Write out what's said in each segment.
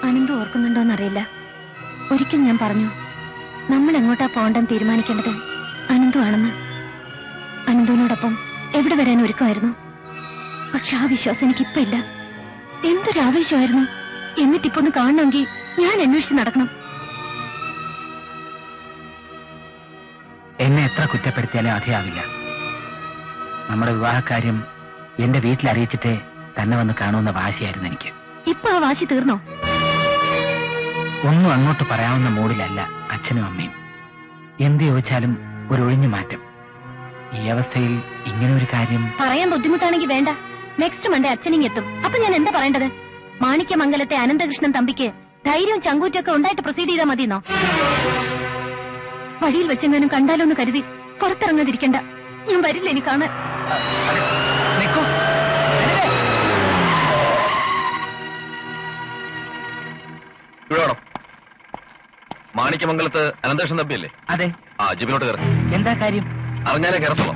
അനന്തു ഓർക്കുന്നുണ്ടോന്നറിയില്ല. ഒരിക്കൽ ഞാൻ പറഞ്ഞു, നമ്മൾ എങ്ങോട്ടാ പോകണ്ടെന്ന് തീരുമാനിക്കേണ്ടത് അനന്തു ആണെന്ന്. അനന്തുവിനോടൊപ്പം എവിടെ വരാൻ ഒരുക്കമായിരുന്നു. പക്ഷെ ആ വിശ്വാസം എനിക്കിപ്പോ ഇല്ല. എന്തൊരു ആവേശമായിരുന്നു. എന്നിട്ടിപ്പൊന്ന് കാണണമെങ്കിൽ ഞാൻ അന്വേഷിച്ച് നടക്കണം. എന്നെ എത്ര കുറ്റപ്പെടുത്തിയാലും അധികമാവില്ല. നമ്മുടെ വിവാഹകാര്യം എന്റെ വീട്ടിൽ അറിയിച്ചിട്ടേ തന്നെ വന്ന് കാണുമെന്ന വാശിയായിരുന്നു എനിക്ക്. ഇപ്പൊ ആ വാശി തീർന്നോ? ഒന്നും അങ്ങോട്ട് പറയാവുന്ന മൂഡിലല്ല അച്ഛനും അമ്മയും. എന്ത് ചോദിച്ചാലും ഒരു ഒഴിഞ്ഞു മാറ്റം. ഈ അവസ്ഥയിൽ ഇങ്ങനെ ഒരു കാര്യം പറയാൻ ബുദ്ധിമുട്ടാണെങ്കിൽ വേണ്ട. നെക്സ്റ്റ് മൺഡേ അച്ഛനിങ്ങെത്തും. അപ്പൊ ഞാൻ എന്താ പറയേണ്ടത്? മാണിക്യമംഗലത്തെ അനന്തകൃഷ്ണൻ തമ്പിക്ക് ധൈര്യവും ചങ്കൂറ്റൊക്കെ ഉണ്ടായിട്ട് പ്രൊസീഡ് ചെയ്താൽ മതിയെന്നോ? വഴിയിൽ വെച്ചെങ്ങാനും കണ്ടാലോന്ന് കരുതി പുറത്തിറങ്ങാതിരിക്കണ്ട. ഞാൻ വരില്ല ഇനി കാണാൻ. മാണിക്യമംഗലത്ത് അനന്തകൃഷ്ണൻ തമ്പിയല്ലേ? അതെ. ആ ജിബിലോട്ട് കയറി. എന്താ കാര്യം? അറിഞ്ഞാലേ കയറത്തുള്ളൂ.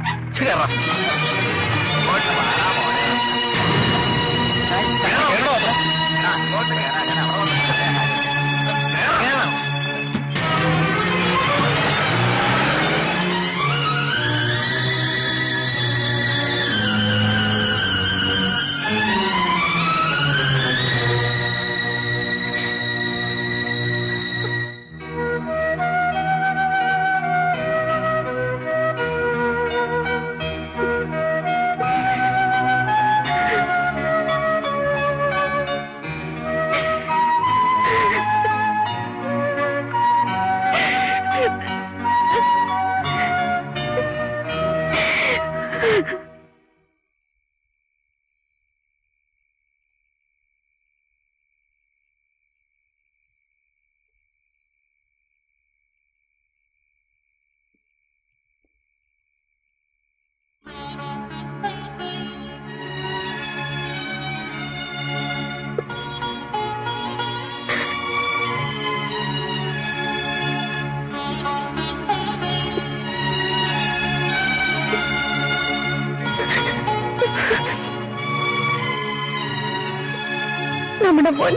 നമ്മുടെ മോൻ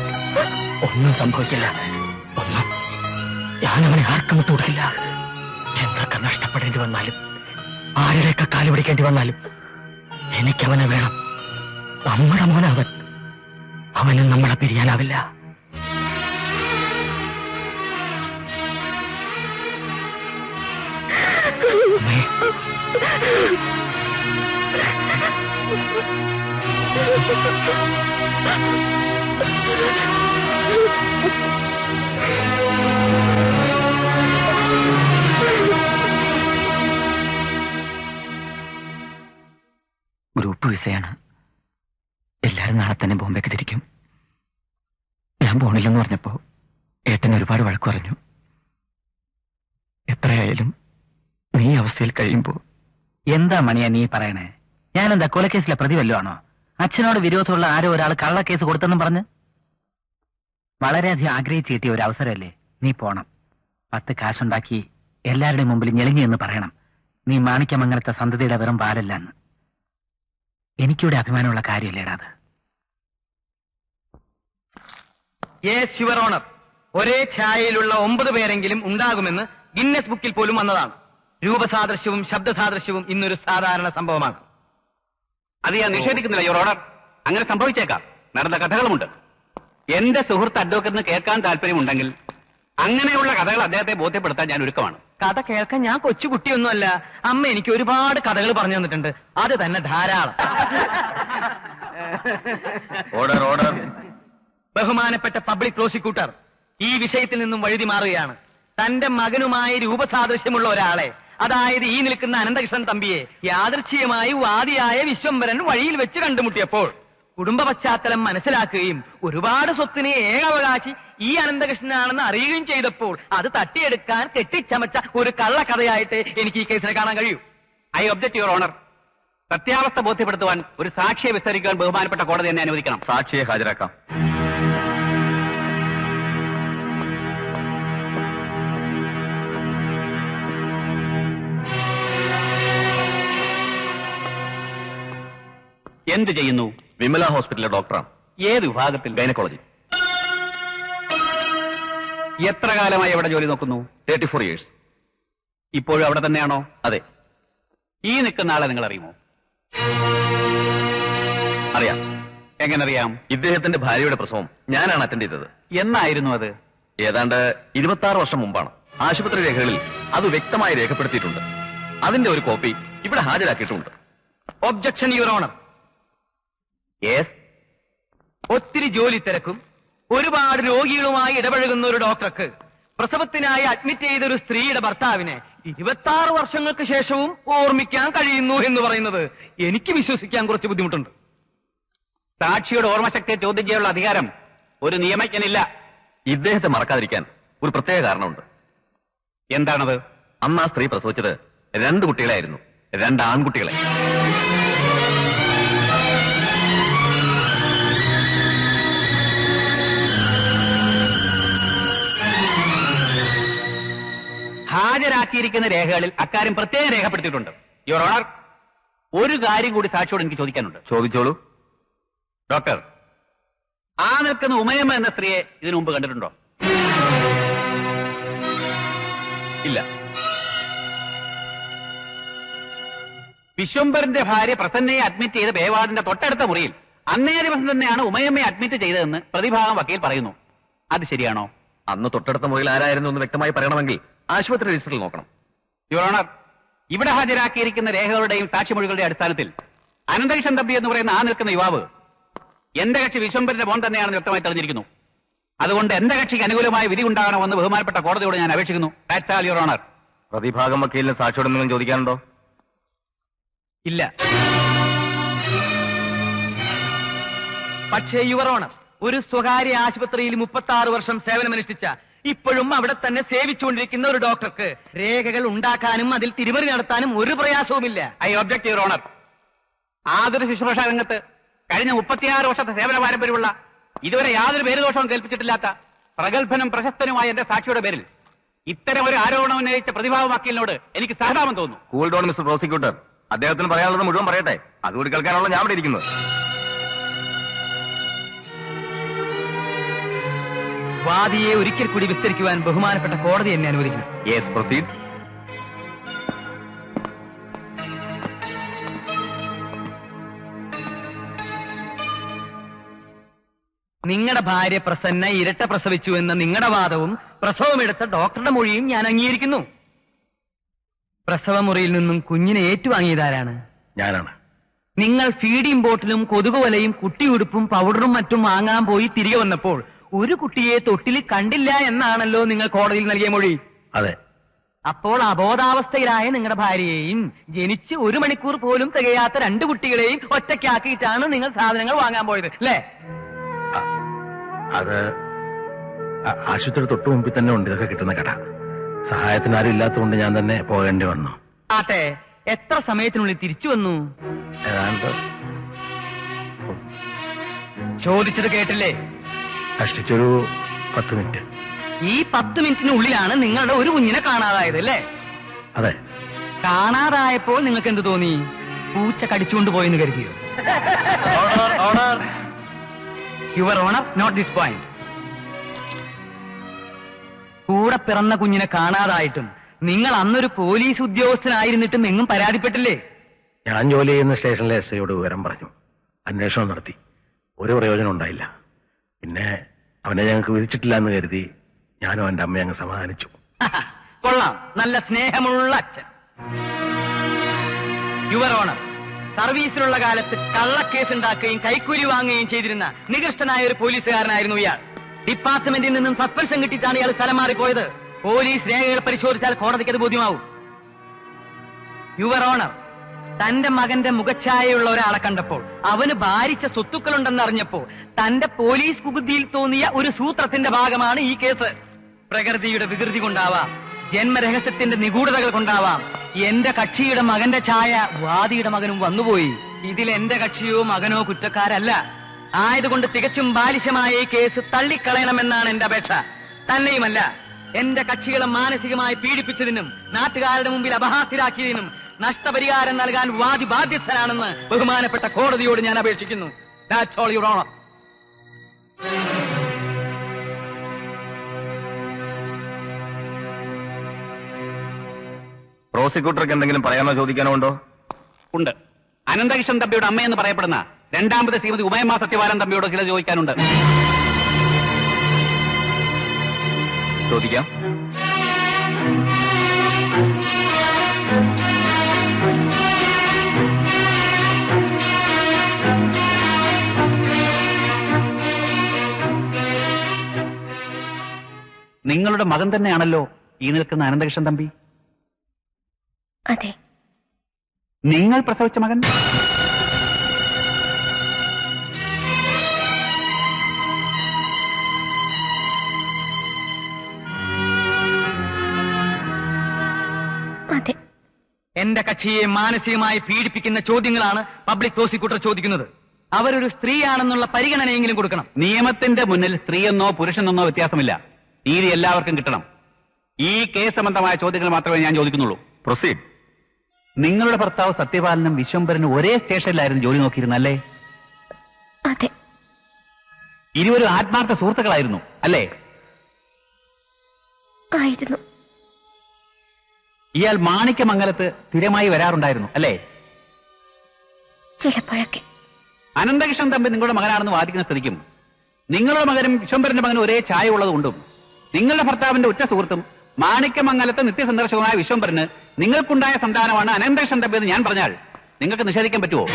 ഒന്നും സംഭവിക്കില്ല. ഒന്നും ഞാനവനെ ആർക്കും കൊടുക്കില്ല. എന്തൊക്കെ നഷ്ടപ്പെടേണ്ടി വന്നാലും ആരുടെയൊക്കെ കാല് പിടിക്കേണ്ടി വന്നാലും എനിക്കവനെ വേണം. നമ്മുടെ മോനവൻ. അവനും നമ്മളെ പിരിയാനാവില്ല. ഗ്രൂപ്പ് വിസയാണ്. എല്ലാരും നാളെ തന്നെ ബോംബെക്ക് തിരിക്കും. ഞാൻ പോണില്ലെന്ന് പറഞ്ഞപ്പോ ഏട്ടൻ ഒരുപാട് വഴക്കു പറഞ്ഞു. എത്രയായാലും നീ അവസ്ഥയിൽ കഴിയുമ്പോ. എന്താ മണിയാ നീ പറയണേ? ഞാനെന്താ കൊലക്കേസിലെ പ്രതി വല്ലോ ആണോ? അച്ഛനോട് വിരോധമുള്ള ആരോ ഒരാൾ കള്ളക്കേസ് കൊടുത്തെന്നും പറഞ്ഞ്. വളരെയധികം ആഗ്രഹിച്ചു കിട്ടിയ ഒരു അവസരമല്ലേ. നീ പോണം. 10 കാശുണ്ടാക്കി എല്ലാവരുടെയും മുമ്പിൽ ഞെളിഞ്ഞു എന്ന് പറയണം, നീ മാണിക്യമംഗലത്തെ സന്തതിയുടെ വെറും പാലല്ലെന്ന്. എനിക്കിവിടെ അഭിമാനമുള്ള കാര്യമല്ലേടാ അത്. യെസ് യുവർ ഓണർ, ഒരേ ഛായയിലുള്ള 9 പേരെങ്കിലും ഉണ്ടാകുമെന്ന് ഗിന്നസ് ബുക്കിൽ പോലും വന്നതാണ്. രൂപസാദൃശ്യവും ശബ്ദസാദൃശ്യവും ഇന്നൊരു സാധാരണ സംഭവമാണ്. അത് ഞാൻ നിഷേധിക്കുന്നില്ല യുവർ ഓണർ. അങ്ങനെ സംഭവിച്ചേക്കാം. നടന്ന കഥകളുമുണ്ട്. എന്റെ സുഹൃത്ത് അഡ്വക്കറ്റിന് കേൾക്കാൻ താല്പര്യമുണ്ടെങ്കിൽ അങ്ങനെയുള്ള കഥകൾ അദ്ദേഹത്തെ ബോധ്യപ്പെടുത്താൻ ഞാൻ ഒരുക്കമാണ്. കഥ കേൾക്കാൻ ഞാൻ കൊച്ചുകുട്ടിയൊന്നുമല്ല. അമ്മ എനിക്ക് ഒരുപാട് കഥകൾ പറഞ്ഞു തന്നിട്ടുണ്ട്. അത് തന്നെ ധാരാളം. Order order. ബഹുമാനപ്പെട്ട പബ്ലിക് പ്രോസിക്യൂട്ടർ ഈ വിഷയത്തിൽ നിന്നും വഴുതി മാറുകയാണ്. തന്റെ മകനുമായി രൂപസാദൃശ്യമുള്ള ഒരാളെ, അതായത് ഈ നിൽക്കുന്ന അനന്തകൃഷ്ണൻ തമ്പിയെ യാദൃച്ഛികമായി വാദിയായ വിശ്വംഭരൻ വഴിയിൽ വെച്ച് കണ്ടുമുട്ടിയപ്പോൾ കുടുംബ പശ്ചാത്തലം മനസ്സിലാക്കുകയും ഒരുപാട് സ്വത്തിന് ഏകാവകാശി ഈ അനന്തകൃഷ്ണനാണെന്ന് അറിയുകയും ചെയ്തപ്പോൾ അത് തട്ടിയെടുക്കാൻ കെട്ടിച്ചമച്ച ഒരു കള്ളക്കഥയായിട്ട് എനിക്ക് ഈ കേസിനെ കാണാൻ കഴിയൂ. I object your owner. സത്യാവസ്ഥ ബോധ്യപ്പെടുത്തുവാൻ ഒരു സാക്ഷിയെ വിസ്തരിക്കാൻ ബഹുമാനപ്പെട്ട കോടതി എന്നെ അനുവദിക്കണം. സാക്ഷിയെ ഹാജരാക്കാം. എന്ത് ചെയ്യുന്നു? വിമല ഹോസ്പിറ്റലിലെ ഡോക്ടറാണ്. ഏത് വിഭാഗത്തിൽ? ഗൈനക്കോളജി. എത്ര കാലമായി അവിടെ ജോലി നോക്കുന്നു? 34 years. ഇപ്പോഴും അവിടെ തന്നെയാണോ? അതെ. ഈ നിൽക്കുന്ന ആളെ നിങ്ങൾ അറിയുമോ? അറിയാം. എങ്ങനെ അറിയാം? ഇദ്ദേഹത്തിന്റെ ഭാര്യയുടെ പ്രസവം ഞാനാണ് അറ്റൻഡ് ചെയ്തത്. എന്നായിരുന്നു അത്? ഏതാണ്ട് 26 വർഷം മുമ്പാണ്. ആശുപത്രി രേഖകളിൽ അത് വ്യക്തമായി രേഖപ്പെടുത്തിയിട്ടുണ്ട്. അതിന്റെ ഒരു കോപ്പി ഇവിടെ ഹാജരാക്കിയിട്ടുണ്ട്. Objection your honour. യെസ്. ഒത്തിരി ജോലി തിരക്കും ഒരുപാട് രോഗികളുമായി ഇടപഴകുന്ന ഒരു ഡോക്ടർക്ക് പ്രസവത്തിനായി അഡ്മിറ്റ് ചെയ്ത ഒരു സ്ത്രീയുടെ ഭർത്താവിനെ 26 വർഷങ്ങൾക്ക് ശേഷവും ഓർമ്മിക്കാൻ കഴിയുന്നു എന്ന് പറയുന്നത് എനിക്ക് വിശ്വസിക്കാൻ കുറച്ച് ബുദ്ധിമുട്ടുണ്ട്. സാക്ഷിയുടെ ഓർമ്മശക്തിയെ ചോദ്യം ചെയ്യാനുള്ള അധികാരം ഒരു നിയമജ്ഞനില്ല. ഇദ്ദേഹത്തെ മറക്കാതിരിക്കാൻ ഒരു പ്രത്യേക കാരണമുണ്ട്. എന്താണത്? അന്ന് ആ സ്ത്രീ പ്രസവിച്ചത് 2 കുട്ടികളായിരുന്നു. 2 ആൺകുട്ടികളെ. ഹാജരാക്കിയിരിക്കുന്ന രേഖകളിൽ അക്കാര്യം പ്രത്യേകം രേഖപ്പെടുത്തിയിട്ടുണ്ട്. യുവർ ഓണർ, ഒരു കാര്യം കൂടി സാക്ഷിയോട് എനിക്ക് ചോദിക്കാനുണ്ട്. ചോദിച്ചോളൂ. ഡോക്ടർ, ആ നിൽക്കുന്ന ഉമയമ്മ എന്ന സ്ത്രീയെ ഇതിനു മുമ്പ് കണ്ടിട്ടുണ്ടോ? ഇല്ല. വിശ്വംഭരന്റെ ഭാര്യ പ്രസന്നയെ അഡ്മിറ്റ് ചെയ്ത ബേവാർഡിന്റെ തൊട്ടടുത്ത മുറിയിൽ അന്നേ ദിവസം തന്നെയാണ് ഉമയമ്മയെ അഡ്മിറ്റ് ചെയ്തതെന്ന് പ്രതിഭാഗം വക്കീൽ പറയുന്നു. അത് ശരിയാണോ? അന്ന് തൊട്ടടുത്ത മുറിയിൽ ആരായിരുന്നു എന്ന് വ്യക്തമായി പറയണമെങ്കിൽ ആശുപത്രി രജിസ്റ്ററിൽ നോക്കണം. യുവർ ഓണർ, ഇവിടെ ഹാജരാക്കിയിരിക്കുന്ന രേഖകളുടെയും സാക്ഷിമൊഴികളുടെയും അടിസ്ഥാനത്തിൽ അനന്തകൃഷ്ണൻ തമ്പി എന്ന് പറയുന്ന ആ നിൽക്കുന്ന യുവാവ് എന്റെ കക്ഷി വിശ്വംഭരന്റെ മോൻ തന്നെയാണെന്ന് വ്യക്തമായി തെളിഞ്ഞിരിക്കുന്നു. അതുകൊണ്ട് എന്റെ കക്ഷിക്ക് അനുകൂലമായ വിധി ഉണ്ടാകണമെന്ന് ബഹുമാനപ്പെട്ട കോടതിയോട് ഞാൻ അപേക്ഷിക്കുന്നു. That's all your honour. പ്രതിഭാഗം വക്കീലിന് സാക്ഷിയോട് എന്തെങ്കിലും ചോദിക്കാനുണ്ടോ? ഇല്ല. പക്ഷേ യുവർ ഓണർ, ഒരു സ്വകാര്യ ആശുപത്രിയിൽ 36 വർഷം സേവനമനുഷ്ഠിച്ച ഇപ്പോഴും അവിടെ തന്നെ സേവിച്ചുകൊണ്ടിരിക്കുന്ന ഒരു ഡോക്ടർക്ക് രേഖകൾ ഉണ്ടാക്കാനും അതിൽ തിരിമറി നടത്താനും ഒരു പ്രയാസവുമില്ല. I object your honour. ആതുര ശുശ്രൂഷ രംഗത്ത് കഴിഞ്ഞ 36 വർഷത്തെ സേവന പാരമ്പര്യമുള്ള ഇതുവരെ യാതൊരു പേരുദോഷവും കേൾപ്പിച്ചിട്ടില്ലാത്ത പ്രഗത്ഭനും പ്രശസ്തനുമായ എന്റെ സാക്ഷിയുടെ പേരിൽ ഇത്തരം ഒരു ആരോപണം ഉന്നയിച്ച പ്രതിഭാഗം വക്കീലിനോട് എനിക്ക് സഹതാപം തോന്നുന്നു. Cool down mister prosecutor. അദ്ദേഹത്തിന് പറയാനുള്ളത് മുഴുവൻ പറയട്ടെ. അതുകൂടി കേൾക്കാനുള്ള ഞാൻ ഇവിടെ ഇരിക്കുന്നത്. വാദിയെ ഒരിക്കൽ കൂടി വിസ്തരിക്കുവാൻ ബഹുമാനപ്പെട്ട കോടതി എന്നെ അനുവദിക്കണം. Yes, proceed. നിങ്ങളുടെ ഭാര്യ പ്രസന്ന ഇരട്ട പ്രസവിച്ചു എന്ന നിങ്ങളുടെ വാദവും പ്രസവമെടുത്ത ഡോക്ടറുടെ മൊഴിയും ഞാൻ അംഗീകരിക്കുന്നു. പ്രസവമുറിയിൽ നിന്നും കുഞ്ഞിനെ ഏറ്റുവാങ്ങിയതാരാണ്? ഞാനാണ്. നിങ്ങൾ ഫീഡിംഗ് ബോട്ടിലും കൊതുകുവലയും കുട്ടിയുടുപ്പും പൗഡറും മറ്റും വാങ്ങാൻ പോയി തിരികെ വന്നപ്പോൾ ഒരു കുട്ടിയെ തൊട്ടിൽ കണ്ടില്ല എന്നാണല്ലോ നിങ്ങൾ കോടതിയിൽ നൽകിയ മൊഴി. അതെ. അപ്പോൾ അബോധാവസ്ഥയിലായ നിങ്ങളുടെ ഭാര്യയെയും ജനിച്ച് 1 മണിക്കൂർ പോലും തികയാത്ത 2 കുട്ടികളെയും ഒറ്റയ്ക്കാക്കിയിട്ടാണ് നിങ്ങൾ സാധനങ്ങൾ വാങ്ങാൻ പോയത്, അല്ലേ? അത് ആശുപത്രി തൊട്ടു മുമ്പിൽ തന്നെ ഉണ്ട് ഇതൊക്കെ കിട്ടുന്ന കട. സഹായത്തിന് ആരും ഇല്ലാത്തതുകൊണ്ട് ഞാൻ തന്നെ പോകേണ്ടി വന്നു. ആട്ടെ, എത്ര സമയത്തിനുള്ളിൽ തിരിച്ചു വന്നു? ഏതാണ്ട് ചോദിച്ചത് കേട്ടില്ലേ? കഷ്ടിച്ചൊരു 10 മിനിറ്റ്. ഈ 10 മിനിറ്റിനുള്ളിലാണ് നിങ്ങളുടെ ഒരു കുഞ്ഞിനെ കാണാതായത്, അല്ലേ? അതെ. കാണാതായപ്പോൾ നിങ്ങൾക്ക് എന്ത് തോന്നി? പൂച്ച കടിച്ചുകൊണ്ട് പോയെന്ന് കരുതിയോ? Your honour, note this point. കൂടെ പിറന്ന കുഞ്ഞിനെ കാണാതായിട്ടും നിങ്ങൾ അന്നൊരു പോലീസ് ഉദ്യോഗസ്ഥനായിരുന്നിട്ടും എങ്ങും പരാതിപ്പെട്ടില്ലേ? ഞാൻ ജോലി ചെയ്യുന്ന സ്റ്റേഷനിലെ എസ് ഐയോട് വിവരം പറഞ്ഞു. അന്വേഷണം നടത്തി. ഒരു പ്രയോജനം ഉണ്ടായില്ല. പിന്നെ അവനെ ഞങ്ങൾക്ക് വിധിച്ചിട്ടില്ല എന്ന് കരുതി ഞാനും അവന്റെ അമ്മയെ അങ്ങ് സമാധാനിച്ചു. കൊള്ളാം, നല്ല സ്നേഹമുള്ള അച്ഛൻ. യുവർ ഓണർ, സർവീസിലുള്ള കാലത്ത് കള്ളക്കേസ് ഉണ്ടാക്കുകയും കൈക്കൂലി വാങ്ങുകയും ചെയ്തിരുന്ന നികൃഷ്ടനായ ഒരു പോലീസുകാരനായിരുന്നു ഇയാൾ. ഡിപ്പാർട്ട്മെന്റിൽ നിന്നും സസ്പെൻഷൻ കിട്ടിയിട്ടാണ് ഇയാൾ സ്ഥലം മാറിപ്പോയത്. പോലീസ് രേഖകൾ പരിശോധിച്ചാൽ കോടതിക്ക് അത് ബോധ്യമാവും. യുവർ ഓണർ, തന്റെ മകന്റെ മുഖഛായയുള്ള ഒരാളെ കണ്ടപ്പോൾ അവന് ഭാരിച്ച സ്വത്തുക്കളുണ്ടെന്ന് അറിഞ്ഞപ്പോ തന്റെ പോലീസ് കുബുദ്ധിയിൽ തോന്നിയ ഒരു സൂത്രത്തിന്റെ ഭാഗമാണ് ഈ കേസ്. പ്രകൃതിയുടെ വികൃതി കൊണ്ടാവാം, ജന്മരഹസ്യത്തിന്റെ നിഗൂഢതകൾ കൊണ്ടാവാം, എന്റെ കക്ഷിയുടെ മകന്റെ ഛായ വാദിയുടെ മകനും വന്നുപോയി. ഇതിൽ എന്റെ കക്ഷിയോ മകനോ കുറ്റക്കാരല്ല. ആയതുകൊണ്ട് തികച്ചും ബാലിശമായ ഈ കേസ് തള്ളിക്കളയണമെന്നാണ് എന്റെ അപേക്ഷ. തന്നെയുമല്ല, എന്റെ കക്ഷികളെ മാനസികമായി പീഡിപ്പിച്ചതിനും നാട്ടുകാരുടെ മുമ്പിൽ അപഹാസ്യരാക്കിയതിനും നഷ്ടപരിഹാരം നൽകാൻ വാദി ബാധ്യസ്ഥനാണെന്ന് ബഹുമാനപ്പെട്ട കോടതിയോട് ഞാൻ അപേക്ഷിക്കുന്നു. That's all, Your Honor. പ്രോസിക്യൂട്ടർക്ക് എന്തെങ്കിലും പറയാനോ ചോദിക്കാനോ ഉണ്ടോ? ഉണ്ട്. അനന്തകിഷൻ തമ്പിയുടെ അമ്മയെന്ന് പറയപ്പെടുന്ന രണ്ടാമത്തെ ശ്രീമതി ഉമയമ്മ സത്യവാലൻ തമ്പിയോട് ചില ചോദിക്കാനുണ്ട്. ചോദിക്കാം. നിങ്ങളുടെ മകൻ തന്നെയാണല്ലോ ഈ നിൽക്കുന്ന അനന്തകൃഷ്ണൻ തമ്പി? അതെ. നിങ്ങൾ പ്രസവിച്ച മകൻ? അതെ. എന്റെ കക്ഷിയെ മാനസികമായി പീഡിപ്പിക്കുന്ന ചോദ്യങ്ങളാണ് പബ്ലിക് പ്രോസിക്യൂട്ടർ ചോദിക്കുന്നത്. അവരൊരു സ്ത്രീയാണെന്നുള്ള പരിഗണനയെങ്കിലും കൊടുക്കണം. നിയമത്തിന്റെ മുന്നിൽ സ്ത്രീയെന്നോ പുരുഷനെന്നോ വ്യത്യാസമില്ല. നീതി എല്ലാവർക്കും കിട്ടണം. ഈ കേസ് സംബന്ധമായ ചോദ്യങ്ങൾ മാത്രമേ ഞാൻ ചോദിക്കുന്നുള്ളൂ. പ്രൊസീഡ്. നിങ്ങളുടെ ഭർത്താവ് സത്യപാലനും വിശ്വംഭരനും ഒരേ സ്റ്റേഷനിലായിരുന്നു ജോലി നോക്കിയിരുന്നല്ലേ? അതെ. ഇരുവരും ആത്മാർത്ഥ സുഹൃത്തുക്കളായിരുന്നു അല്ലേ? ആയിരുന്നു. ഇയാൾ മാണിക്യമംഗലത്ത് സ്ഥിരമായി വരാറുണ്ടായിരുന്നു അല്ലേ? ചിലപ്പോഴൊക്കെ. അനന്തകൃഷ്ണൻ തമ്പി നിങ്ങളുടെ മകനാണെന്ന് വാദിക്കുന്ന സ്ഥിതിക്കും നിങ്ങളുടെ മകനും വിശ്വംഭരന്റെ മകനും ഒരേ ചായ ഉള്ളതുകൊണ്ടും നിങ്ങളുടെ ഭർത്താവിന്റെ ഉറ്റ സുഹൃത്തും മാണിക്യമംഗലത്തെ നിത്യസന്ദർശകമായ വിശ്വംഭരന് നിങ്ങൾക്കുണ്ടായ സന്താനമാണ് അനന്തകൃഷ്ണൻ തമ്പി എന്ന് ഞാൻ പറഞ്ഞാൽ നിങ്ങൾക്ക് നിഷേധിക്കാൻ പറ്റുമോ?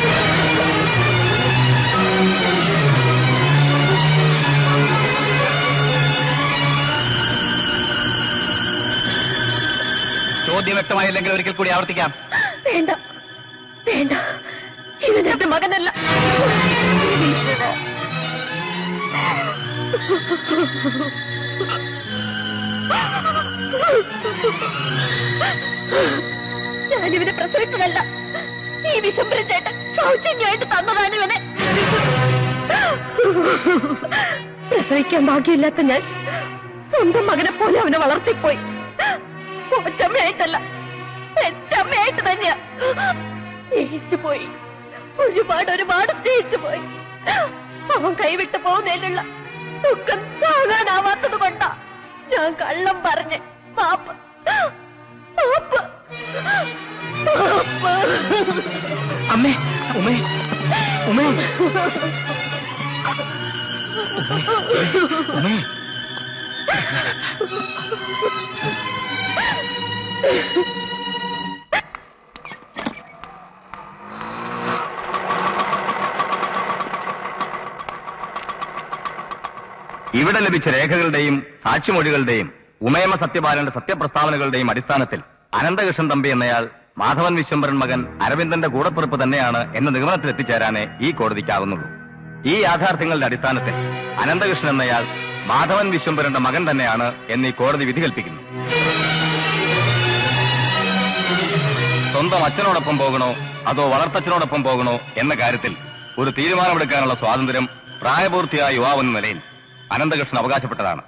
ചോദ്യം വ്യക്തമായില്ലെങ്കിൽ ഒരിക്കൽ കൂടി ആവർത്തിക്കാം. വേണ്ട, വേണ്ട, ഇത് എന്റെ മകനല്ല. ഞാനിവനെ പ്രസവിച്ചതല്ല. ഈ വിശംബരൻ ചേട്ടൻ സൗജന്യമായിട്ട് തന്നതാണ് ഇവനെ. പ്രസവിക്കാൻ ഭാഗ്യമില്ലാത്ത ഞാൻ സ്വന്തം മകനെ പോലെ അവനെ വളർത്തിപ്പോയി. ഒറ്റമ്മയായിട്ടല്ല, പെറ്റമ്മയായിട്ട് തന്നെയാ സ്നേഹിച്ചു പോയി. ഒരുപാട് സ്നേഹിച്ചു പോയി. അവൻ കൈവിട്ട് പോകുന്നതിലുള്ള ദുഃഖം താങ്ങാനാവാത്തത് കൊണ്ടാ ഞാൻ കള്ളം പറഞ്ഞ് പാപ്പ് പാപ്പ് പാപ്പ്. അമ്മേ, ഉമേ, ഉമേ, ഉമേ. ഇവിടെ ലഭിച്ച രേഖകളുടെയും സാക്ഷിമൊഴികളുടെയും ഉമയമ്മ സത്യപാലന്റെ സത്യപ്രസ്താവനകളുടെയും അടിസ്ഥാനത്തിൽ അനന്തകൃഷ്ണൻ തമ്പി എന്നയാൾ മാധവൻ വിശ്വംഭരൻ മകൻ അരവിന്ദന്റെ കൂടപ്പിറപ്പ് തന്നെയാണ് എന്ന നിഗമനത്തിൽ എത്തിച്ചേരാനേ ഈ കോടതിക്കാവുന്നുള്ളൂ. ഈ യാഥാർത്ഥ്യങ്ങളുടെ അടിസ്ഥാനത്തിൽ അനന്തകൃഷ്ണൻ എന്നയാൾ മാധവൻ വിശ്വംഭരന്റെ മകൻ തന്നെയാണ് എന്ന് ഈ കോടതി വിധി കൽപ്പിക്കുന്നു. സ്വന്തം അച്ഛനോടൊപ്പം പോകണോ അതോ വളർത്തച്ഛനോടൊപ്പം പോകണോ എന്ന കാര്യത്തിൽ ഒരു തീരുമാനമെടുക്കാനുള്ള സ്വാതന്ത്ര്യം പ്രായപൂർത്തിയായ യുവാവെന്ന നിലയിൽ അനന്തകൃഷ്ണൻ അവകാശപ്പെട്ടതാണ്.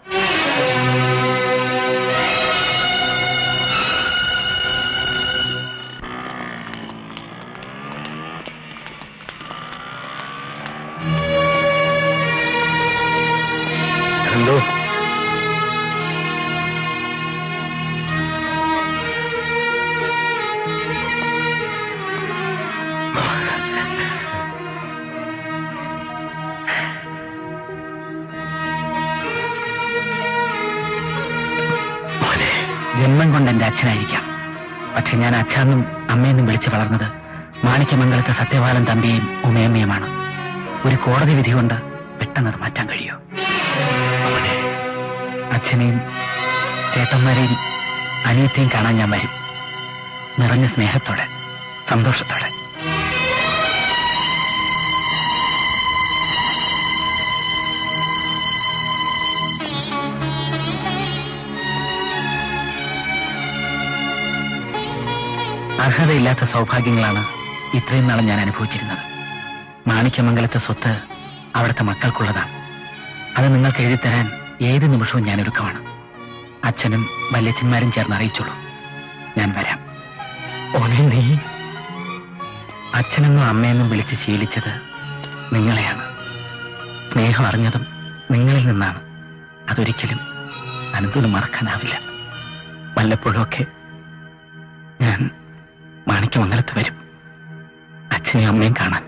എന്തോ ജന്മം കൊണ്ട് എന്റെ അച്ഛനായിരിക്കാം. പക്ഷെ ഞാൻ അച്ഛനും അമ്മയെന്നും വിളിച്ചു വളർന്നത് മാണിക്യമംഗലത്തെ സത്യപാലൻ തമ്പിയും ഉമയമ്മയുമാണ്. ഒരു കോടതി വിധി കൊണ്ട് പെട്ടെന്ന് മാറ്റാൻ കഴിയോ? അച്ഛനെയും ചേട്ടന്മാരെയും അനിയത്തെയും കാണാൻ ഞാൻ വരും. നിറഞ്ഞ സ്നേഹത്തോടെ, സന്തോഷത്തോടെ. അർഹതയില്ലാത്ത സൗഭാഗ്യങ്ങളാണ് ഇത്രയും നാളും ഞാൻ അനുഭവിച്ചിരുന്നത്. മാണിക്യമംഗലത്തെ സ്വത്ത് അവിടുത്തെ മക്കൾക്കുള്ളതാണ്. അത് നിങ്ങൾക്ക് എഴുതിത്തരാൻ ഏത് നിമിഷവും ഞാൻ ഒരുക്കമാണ്. അച്ഛനും വല്യച്ഛന്മാരും ചേർന്ന് അറിയിച്ചോളൂ. ഞാൻ വരാം. ഓനെ നീ അച്ഛനെന്നും അമ്മയെന്നും വിളിച്ച് ശീലിച്ചത് നിങ്ങളെയാണ്. സ്നേഹം അറിഞ്ഞതും നിങ്ങളിൽ നിന്നാണ്. അതൊരിക്കലും അനന്തിന് മറക്കാനാവില്ല. വല്ലപ്പോഴൊക്കെ ഞാൻ മാണിക്യമംഗലത്ത് വരും, അച്ഛനെയും അമ്മയും കാണാൻ.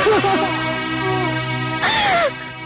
Ha ha ha!